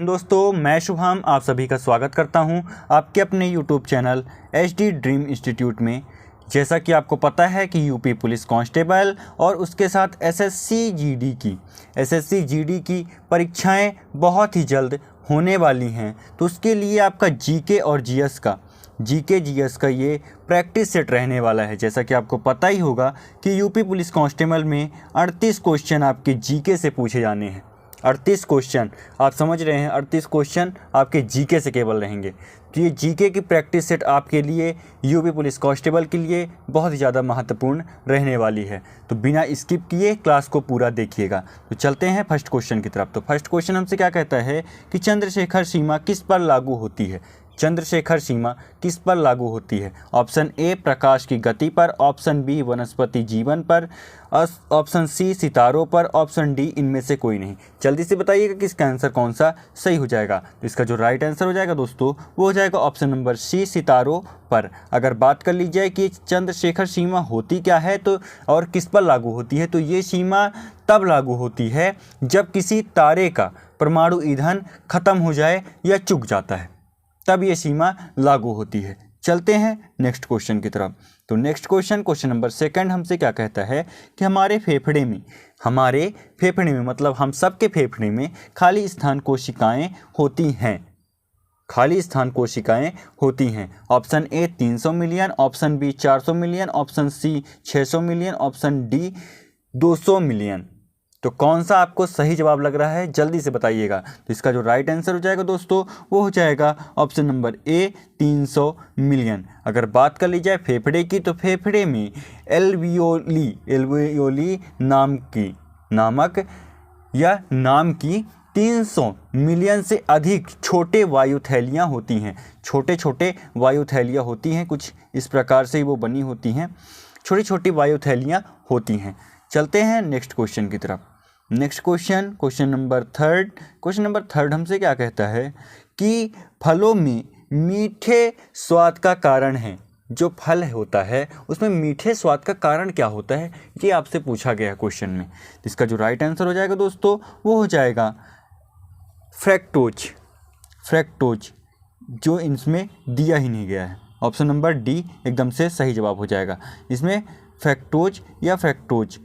दोस्तों, मैं शुभम आप सभी का स्वागत करता हूं आपके अपने YouTube channel HD dream institute में। जैसा कि आपको पता है कि यूपी पुलिस कांस्टेबल और उसके साथ SSC GD की परीक्षाएं बहुत ही जल्द होने वाली हैं। तो उसके लिए आपका GK और GS का ये प्रैक्टिस सेट रहने वाला है। जैसा कि आपको पता ही होगा कि यूपी पुलिस कांस्टेबल में 38 क्वेश्चन आपके GK से पूछे जाने हैं। 38 क्वेश्चन, आप समझ रहे हैं, 38 क्वेश्चन आपके GK से केवल रहेंगे। तो ये GK की प्रैक्टिस सेट आपके लिए यूपी पुलिस कांस्टेबल के लिए बहुत ही ज़्यादा महत्वपूर्ण रहने वाली है। तो बिना स्किप किए क्लास को पूरा देखिएगा। तो चलते हैं फर्स्ट क्वेश्चन की तरफ। तो फर्स्ट क्वेश्चन हमसे क्या कहता है कि चंद्रशेखर सीमा किस पर लागू होती है। चंद्रशेखर सीमा किस पर लागू होती है। ऑप्शन ए प्रकाश की गति पर, ऑप्शन बी वनस्पति जीवन पर, ऑप्शन सी सितारों पर, ऑप्शन डी इनमें से कोई नहीं। जल्दी से बताइएगा कि इसका आंसर कौन सा सही हो जाएगा। तो इसका जो राइट आंसर हो जाएगा दोस्तों वो हो जाएगा ऑप्शन नंबर सी सितारों पर। अगर बात कर ली जाए कि चंद्रशेखर सीमा होती क्या है तो और किस पर लागू होती है, तो ये सीमा तब लागू होती है जब किसी तारे का परमाणु ईंधन खत्म हो जाए या चुक जाता है, तब ये सीमा लागू होती है। चलते हैं नेक्स्ट क्वेश्चन की तरफ। तो नेक्स्ट क्वेश्चन नंबर सेकंड हमसे क्या कहता है कि हमारे फेफड़े में मतलब हम सब के फेफड़े में खाली स्थान कोशिकाएं होती हैं। Option A 300 million, option B 400 million, option C 600 million, option D 200 million. तो कौन सा आपको सही जवाब लग रहा है, जल्दी से बताइएगा। तो इसका जो राइट आंसर हो जाएगा दोस्तों वो हो जाएगा ऑप्शन नंबर ए 300 मिलियन। अगर बात कर ली जाए फेफड़े की, तो फेफड़े में एल्वियोली नाम की 300 मिलियन से अधिक छोटे वायुथैलियाँ होती हैं। छोटे वायुथैलियाँ होती हैं, कुछ इस प्रकार से वो बनी होती हैं, छोटी वायुथैलियाँ होती हैं। चलते हैं नेक्स्ट क्वेश्चन की तरफ। नेक्स्ट क्वेश्चन नंबर थर्ड हमसे क्या कहता है कि फलों में मीठे स्वाद का कारण है। जो फल होता है उसमें मीठे स्वाद का कारण क्या होता है, ये आपसे पूछा गया क्वेश्चन में। इसका जो राइट आंसर हो जाएगा दोस्तों वो हो जाएगा फ्रैक्टोज, जो इसमें दिया ही नहीं गया है। ऑप्शन नंबर डी एकदम से सही जवाब हो जाएगा। इसमें फ्रैक्टोज या फैक्टोज,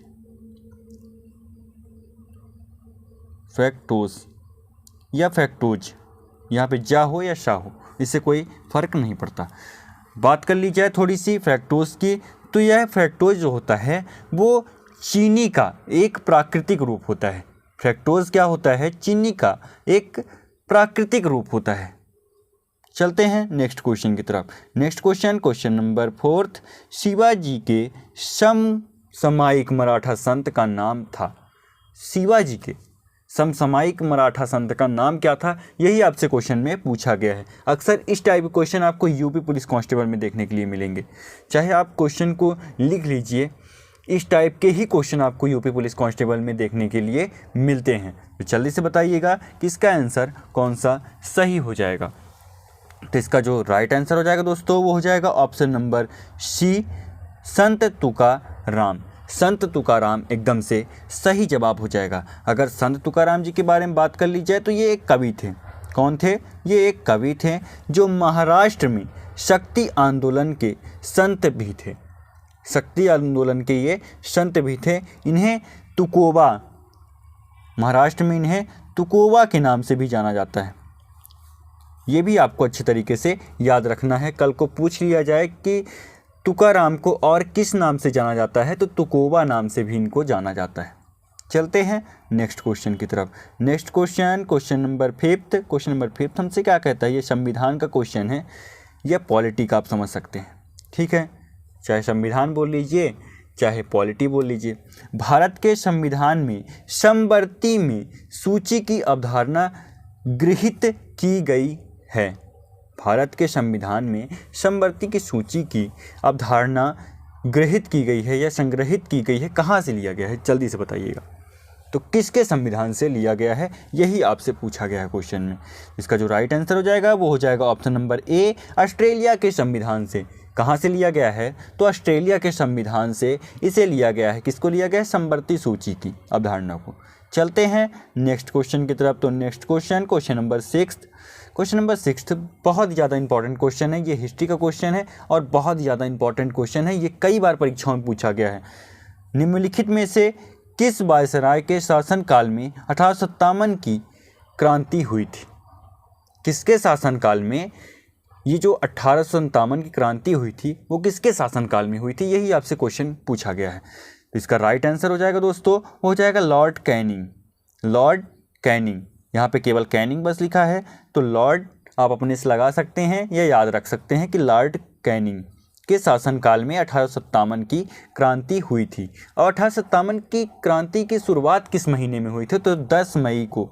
यहाँ पे जा हो या शा हो, इससे कोई फ़र्क नहीं पड़ता। बात कर ली जाए थोड़ी सी फ्रैक्टोज की, तो यह फ्रैक्टोज जो होता है वो चीनी का एक प्राकृतिक रूप होता है। फ्रैक्टोज क्या होता है, चीनी का एक प्राकृतिक रूप होता है। चलते हैं नेक्स्ट क्वेश्चन की तरफ। Next question number fourth, Shivaji के समसामयिक मराठा संत का नाम था। शिवाजी के समसामयिक मराठा संत का नाम क्या था, यही आपसे क्वेश्चन में पूछा गया है। अक्सर इस टाइप के क्वेश्चन आपको यूपी पुलिस कांस्टेबल में देखने के लिए मिलेंगे। चाहे आप क्वेश्चन को लिख लीजिए, इस टाइप के ही क्वेश्चन आपको यूपी पुलिस कांस्टेबल में देखने के लिए मिलते हैं। तो जल्दी से बताइएगा कि इसका आंसर कौन सा सही हो जाएगा। तो इसका जो राइट आंसर हो जाएगा दोस्तों वो हो जाएगा ऑप्शन नंबर सी संत तुकाराम एकदम से सही जवाब हो जाएगा। अगर संत तुकाराम जी के बारे में बात कर ली जाए तो ये एक कवि थे। कौन थे, ये एक कवि थे जो महाराष्ट्र में शक्ति आंदोलन के संत भी थे। इन्हें तुकोबा, महाराष्ट्र में इन्हें तुकोबा के नाम से भी जाना जाता है। ये भी आपको अच्छे तरीके से याद रखना है। कल को पूछ लिया जाए कि तुकाराम को और किस नाम से जाना जाता है, तो तुकोबा नाम से भी इनको जाना जाता है। चलते हैं नेक्स्ट क्वेश्चन की तरफ। नेक्स्ट क्वेश्चन नंबर फिफ्थ हमसे क्या कहता है। ये संविधान का क्वेश्चन है या पॉलिटी का, आप समझ सकते हैं, ठीक है। चाहे संविधान बोल लीजिए चाहे पॉलिटी बोल लीजिए। भारत के संविधान में समवर्ती में सूची की अवधारणा गृहीत की गई है। भारत के संविधान में समवर्ती की सूची की अवधारणा गृहीत की गई है या संग्रहित की गई है, कहाँ से लिया गया है, जल्दी से बताइएगा। तो किसके संविधान से लिया गया है, यही आपसे पूछा गया है क्वेश्चन में। इसका जो राइट आंसर हो जाएगा वो हो जाएगा ऑप्शन नंबर ए ऑस्ट्रेलिया के संविधान से। कहाँ से लिया गया है, तो ऑस्ट्रेलिया के संविधान से इसे लिया गया है। किसको लिया गया है, समवर्ती सूची की अवधारणा को। चलते हैं नेक्स्ट क्वेश्चन की तरफ। तो नेक्स्ट क्वेश्चन नंबर 6 बहुत ज़्यादा इंपॉर्टेंट क्वेश्चन है। ये हिस्ट्री का क्वेश्चन है और बहुत ज़्यादा इंपॉर्टेंट क्वेश्चन है। ये कई बार परीक्षाओं में पूछा गया है। निम्नलिखित में से किस वायसराय के शासनकाल में 1857 की क्रांति हुई थी? किसके शासनकाल में ये जो 1857 की क्रांति हुई थी वो किसके शासनकाल में हुई थी? यही आपसे क्वेश्चन पूछा गया है। तो इसका राइट आंसर हो जाएगा दोस्तों, हो जाएगा लॉर्ड कैनिंग। यहाँ पे केवल कैनिंग बस लिखा है, तो लॉर्ड आप अपने से लगा सकते हैं या याद रख सकते हैं कि लॉर्ड कैनिंग के शासनकाल में 1857 की क्रांति हुई थी। और 1857 की क्रांति की शुरुआत किस महीने में हुई थी? तो 10 मई को।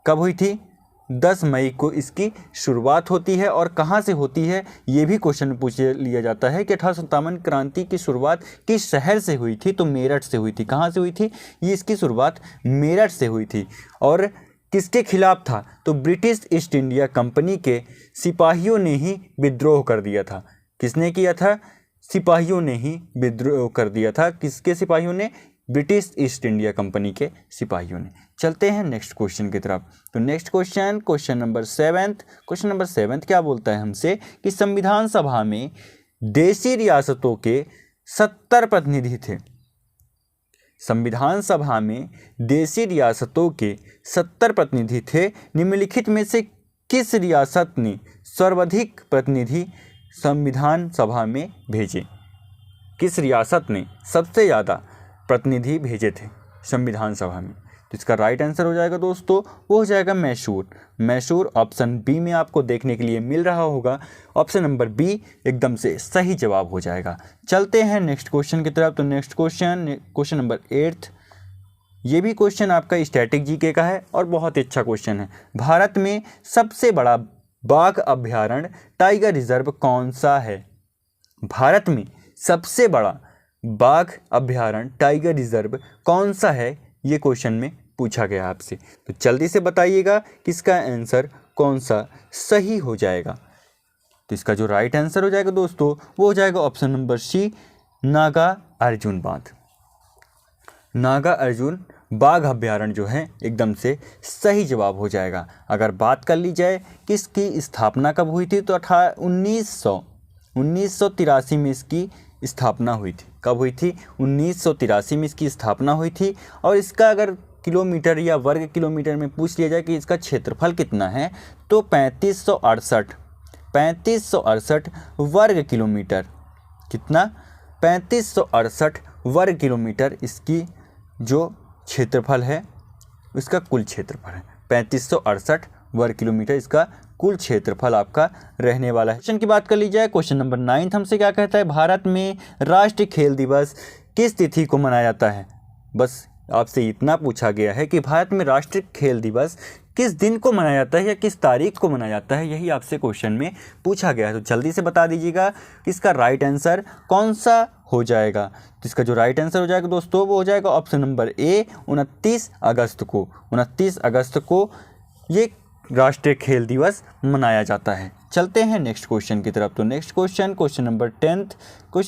कब हुई थी? 10 मई को इसकी शुरुआत होती है। और कहाँ से होती है ये भी क्वेश्चन पूछ लिया जाता है कि 1857 क्रांति की शुरुआत किस शहर से हुई थी? तो मेरठ से हुई थी। कहाँ से हुई थी? ये इसकी शुरुआत मेरठ से हुई थी। और किसके खिलाफ था? तो ब्रिटिश ईस्ट इंडिया कंपनी के सिपाहियों ने ही विद्रोह कर दिया था। किसने किया था? सिपाहियों ने ही विद्रोह कर दिया था। किसके सिपाहियों ने? ब्रिटिश ईस्ट इंडिया कंपनी के सिपाहियों ने। चलते हैं नेक्स्ट क्वेश्चन की तरफ। तो नेक्स्ट क्वेश्चन नंबर 7 क्या बोलता है हमसे कि संविधान सभा में देशी रियासतों के 70 प्रतिनिधि थे। संविधान सभा में देशी रियासतों के 70 प्रतिनिधि थे। निम्नलिखित में से किस रियासत ने सर्वाधिक प्रतिनिधि संविधान सभा में भेजे? किस रियासत ने सबसे ज़्यादा प्रतिनिधि भेजे थे संविधान सभा में? तो इसका राइट आंसर हो जाएगा दोस्तों, वो हो जाएगा मैसूर। ऑप्शन बी में आपको देखने के लिए मिल रहा होगा। ऑप्शन नंबर बी एकदम से सही जवाब हो जाएगा। चलते हैं नेक्स्ट क्वेश्चन की तरफ। तो नेक्स्ट क्वेश्चन नंबर 8। ये भी क्वेश्चन आपका स्टैटिक जीके का है और बहुत ही अच्छा क्वेश्चन है। भारत में सबसे बड़ा बाघ अभयारण्य टाइगर रिजर्व कौन सा है? भारत में सबसे बड़ा बाघ अभयारण्य टाइगर रिजर्व कौन सा है? ये क्वेश्चन में पूछा गया आपसे। तो जल्दी से बताइएगा कि इसका आंसर कौन सा सही हो जाएगा। तो इसका जो राइट आंसर हो जाएगा दोस्तों वो हो जाएगा option number C, Nagarjun बाघ। नागा अर्जुन बाघ अभयारण्य जो है एकदम से सही जवाब हो जाएगा। अगर बात कर ली जाए कि इसकी स्थापना कब हुई थी तो 1983 में इसकी स्थापना हुई थी। कब हुई थी? 1983 में इसकी स्थापना हुई थी। और इसका अगर किलोमीटर या वर्ग किलोमीटर में पूछ लिया जाए कि इसका क्षेत्रफल कितना है तो 3568 वर्ग किलोमीटर। कितना? 3568 वर्ग किलोमीटर इसकी जो क्षेत्रफल है, इसका कुल क्षेत्रफल है 3568 वर्ग किलोमीटर इसका कुल क्षेत्रफल आपका रहने वाला है। क्वेश्चन की बात कर ली जाए, क्वेश्चन नंबर 9 हमसे क्या कहता है? भारत में राष्ट्रीय खेल दिवस किस तिथि को मनाया जाता है? बस आपसे इतना पूछा गया है कि भारत में राष्ट्रीय खेल दिवस किस दिन को मनाया जाता है या किस तारीख को मनाया जाता है, यही आपसे क्वेश्चन में पूछा गया है। तो जल्दी से बता दीजिएगा इसका राइट आंसर कौन सा हो जाएगा। तो इसका जो राइट आंसर हो जाएगा दोस्तों वो हो जाएगा ऑप्शन नंबर ए, 29 अगस्त को ये राष्ट्रीय खेल दिवस मनाया जाता है। चलते हैं नेक्स्ट क्वेश्चन की तरफ। तो नेक्स्ट क्वेश्चन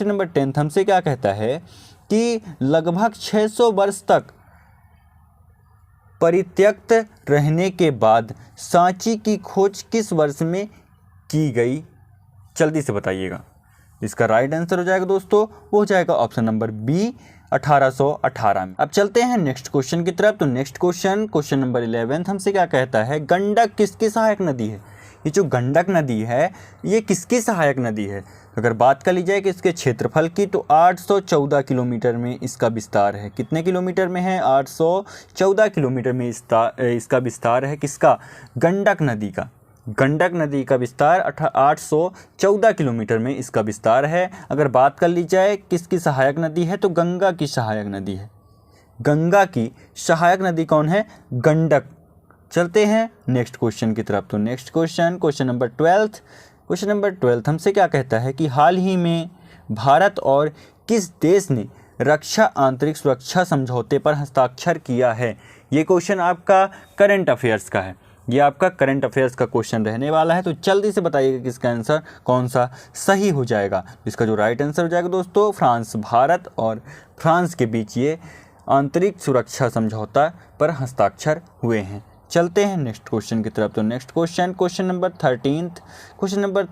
नंबर 10 हमसे क्या कहता है कि लगभग 600 वर्ष तक परित्यक्त रहने के बाद सांची की खोज किस वर्ष में की गई? जल्दी से बताइएगा। इसका राइट आंसर हो जाएगा दोस्तों वो हो जाएगा ऑप्शन नंबर बी, 1818 में। अब चलते हैं नेक्स्ट क्वेश्चन की तरफ। तो नेक्स्ट क्वेश्चन नंबर 11 हमसे क्या कहता है? गंडक किसकी सहायक नदी है? ये जो गंडक नदी है ये किसकी सहायक नदी है? अगर बात कर ली जाए कि इसके क्षेत्रफल की तो 814 किलोमीटर में इसका विस्तार है। कितने किलोमीटर में है? 814 किलोमीटर में इसका विस्तार है। किसका? गंडक नदी का। गंडक नदी का विस्तार 814 किलोमीटर में इसका विस्तार है। अगर बात कर ली जाए किसकी सहायक नदी है तो गंगा की सहायक नदी है। गंगा की सहायक नदी कौन है? गंडक। चलते हैं नेक्स्ट क्वेश्चन की तरफ। तो नेक्स्ट क्वेश्चन नंबर 12 हमसे क्या कहता है कि हाल ही में भारत और किस देश ने रक्षा आंतरिक सुरक्षा समझौते पर हस्ताक्षर किया है? ये क्वेश्चन आपका करंट अफेयर्स का है। ये आपका करंट अफेयर्स का क्वेश्चन रहने वाला है। तो जल्दी से बताइएगा कि इसका आंसर कौन सा सही हो जाएगा। इसका जो राइट आंसर हो जाएगा दोस्तों फ्रांस। भारत और फ्रांस के बीच ये आंतरिक सुरक्षा समझौता पर हस्ताक्षर हुए हैं। चलते हैं नेक्स्ट क्वेश्चन की तरफ। तो नेक्स्ट क्वेश्चन नंबर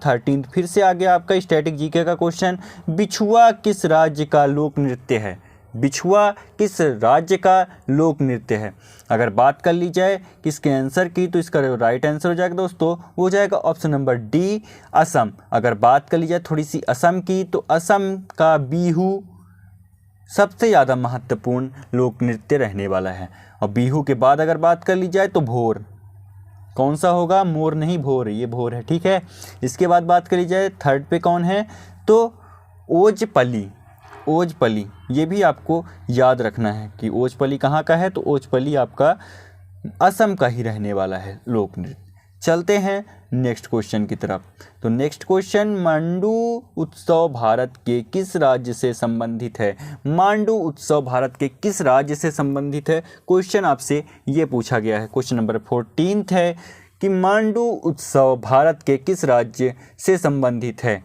13 फिर से आ गया आपका स्टैटिक जीके का क्वेश्चन। बिछुआ किस राज्य का लोक नृत्य है? बिछुआ किस राज्य का लोक नृत्य है? अगर बात कर ली जाए किसके आंसर की, तो इसका राइट आंसर हो जाएगा दोस्तों, वो हो जाएगा ऑप्शन नंबर डी, असम। अगर बात कर ली जाए थोड़ी सी असम की, तो असम का बिहू सबसे ज़्यादा महत्वपूर्ण लोक नृत्य रहने वाला है। और बिहू के बाद अगर बात कर ली जाए तो भोर, कौन सा होगा? मोर नहीं, भोर, ये भोर है, ठीक है। इसके बाद बात करी जाए थर्ड पे कौन है, तो ओजपली। ओजपली ये भी आपको याद रखना है कि ओजपली कहाँ का है, तो ओजपली आपका असम का ही रहने वाला है लोक नृत्य। चलते हैं नेक्स्ट क्वेश्चन की तरफ। तो नेक्स्ट क्वेश्चन, मांडू उत्सव भारत के किस राज्य से संबंधित है? मांडू उत्सव भारत के किस राज्य से संबंधित है? क्वेश्चन आपसे ये पूछा गया है। क्वेश्चन नंबर 14 है कि मांडू उत्सव भारत के किस राज्य से संबंधित है?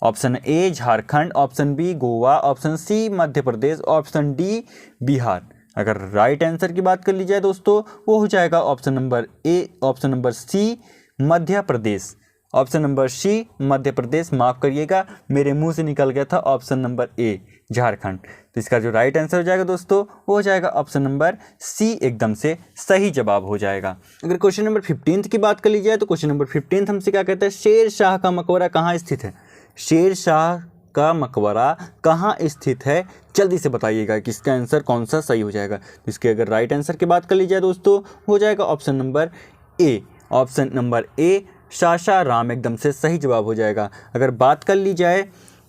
Option A Jharkhand, option B Goa, option C Madhya Pradesh, option D Bihar. अगर राइट आंसर की बात कर ली जाए दोस्तों, वो हो जाएगा option number A, option number C Madhya Pradesh. Option number C Madhya Pradesh, माफ़ करिएगा मेरे मुंह से निकल गया था ऑप्शन नंबर ए झारखंड। तो इसका जो राइट आंसर हो जाएगा दोस्तों, वो हो जाएगा ऑप्शन नंबर सी, एकदम से सही जवाब हो जाएगा। अगर क्वेश्चन नंबर 15 की बात कर ली जाए, तो क्वेश्चन नंबर 15 हमसे क्या कहता है? शेर शाह का मकबरा कहाँ स्थित है? शेर शाह का मकबरा कहाँ स्थित है? जल्दी से बताइएगा कि इसका आंसर कौन सा सही हो जाएगा। तो इसके अगर राइट आंसर की बात कर ली जाए दोस्तों, हो जाएगा option number A. Option number ए सासाराम एकदम से सही जवाब हो जाएगा। अगर बात कर ली जाए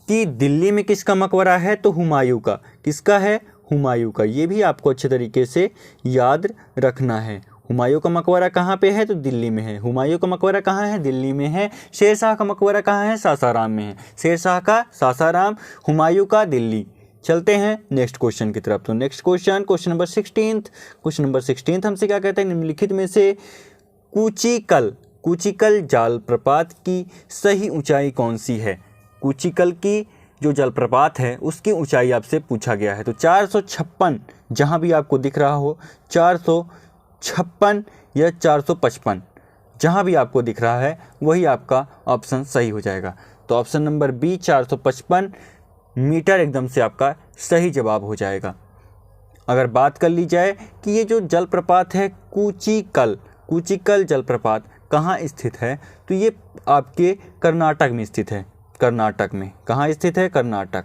कि दिल्ली में किसका मकबरा है, तो हुमायूं का। किसका है? हुमायूं का। ये भी आपको अच्छे तरीके से याद रखना है। हुमायूं का मकबरा कहाँ पे है? तो दिल्ली में है। हुमायूं का मकबरा कहाँ है? दिल्ली में है। शेर शाह का मकबरा कहाँ है? सासाराम में है। शेर शाह का सासाराम, हुमायूं का दिल्ली। चलते हैं नेक्स्ट क्वेश्चन की तरफ। तो नेक्स्ट क्वेश्चन नंबर 16 हमसे क्या कहता है? निम्नलिखित में से कूचिकल जलप्रपात की सही ऊंचाई कौन सी है? कूचिकल की जो जलप्रपात है उसकी ऊंचाई आपसे पूछा गया है। तो 456, जहाँ भी आपको दिख रहा हो 456 या 455, जहाँ भी आपको दिख रहा है वही आपका ऑप्शन सही हो जाएगा। तो ऑप्शन नंबर बी 455 मीटर एकदम से आपका सही जवाब हो जाएगा। अगर बात कर ली जाए कि ये जो जलप्रपात है कूचिकल जलप्रपात कहाँ स्थित है, तो ये आपके कर्नाटक में स्थित है। कर्नाटक में कहाँ स्थित है? कर्नाटक।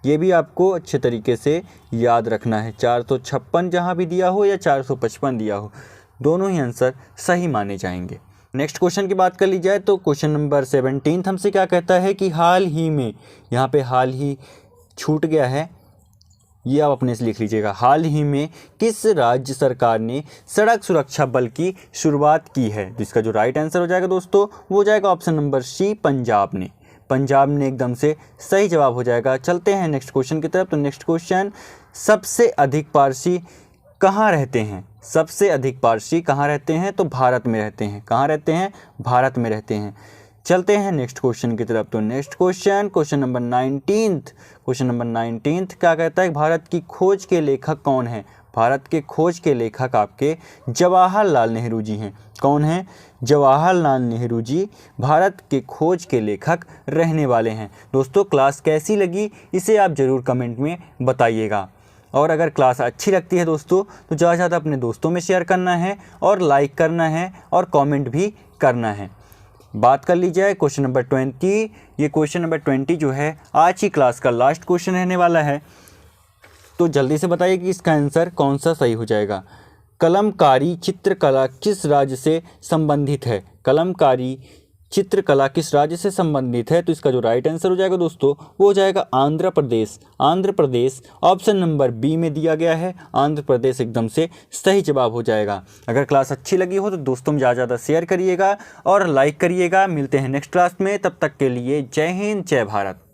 ये भी आपको अच्छे तरीके से याद रखना है। 456 जहाँ भी दिया हो या 455 दिया हो, दोनों ही आंसर सही माने जाएंगे। नेक्स्ट क्वेश्चन की बात कर ली जाए तो क्वेश्चन नंबर 17 हमसे क्या कहता है कि हाल ही में, यहाँ पे हाल ही छूट गया है, ये आप अपने से लिख लीजिएगा। हाल ही में किस राज्य सरकार ने सड़क सुरक्षा बल की शुरुआत की है? जिसका जो राइट आंसर हो जाएगा दोस्तों, वो हो जाएगा ऑप्शन नंबर सी पंजाब ने। पंजाब ने एकदम से सही जवाब हो जाएगा। चलते हैं नेक्स्ट क्वेश्चन की तरफ। तो नेक्स्ट क्वेश्चन, सबसे अधिक पारसी कहाँ रहते हैं? सबसे अधिक पारसी कहाँ रहते हैं? तो भारत में रहते हैं। कहाँ रहते हैं? भारत में रहते हैं। चलते हैं नेक्स्ट क्वेश्चन की तरफ। तो नेक्स्ट क्वेश्चन नंबर 19 क्या कहता है? भारत की खोज के लेखक कौन है? भारत के खोज के लेखक आपके जवाहरलाल नेहरू जी हैं। कौन है? जवाहरलाल नेहरू जी भारत के खोज के लेखक रहने वाले हैं। दोस्तों क्लास कैसी लगी इसे आप ज़रूर कमेंट में बताइएगा। और अगर क्लास अच्छी लगती है दोस्तों तो ज़्यादा से ज़्यादा अपने दोस्तों में शेयर करना है और लाइक करना है और कमेंट भी करना है। बात कर ली जाए क्वेश्चन नंबर 20, ये क्वेश्चन नंबर 20 जो है आज की क्लास का लास्ट क्वेश्चन रहने वाला है। तो जल्दी से बताइए कि इसका आंसर कौन सा सही हो जाएगा। कलमकारी चित्रकला किस राज्य से संबंधित है? कलमकारी चित्रकला किस राज्य से संबंधित है? तो इसका जो राइट आंसर हो जाएगा दोस्तों, वो हो जाएगा Andhra Pradesh. Andhra Pradesh option number B में दिया गया है। आंध्र प्रदेश एकदम से सही जवाब हो जाएगा। अगर क्लास अच्छी लगी हो तो दोस्तों में ज़्यादा शेयर करिएगा और लाइक करिएगा। मिलते हैं नेक्स्ट क्लास में, तब तक के लिए जय हिंद, जय भारत।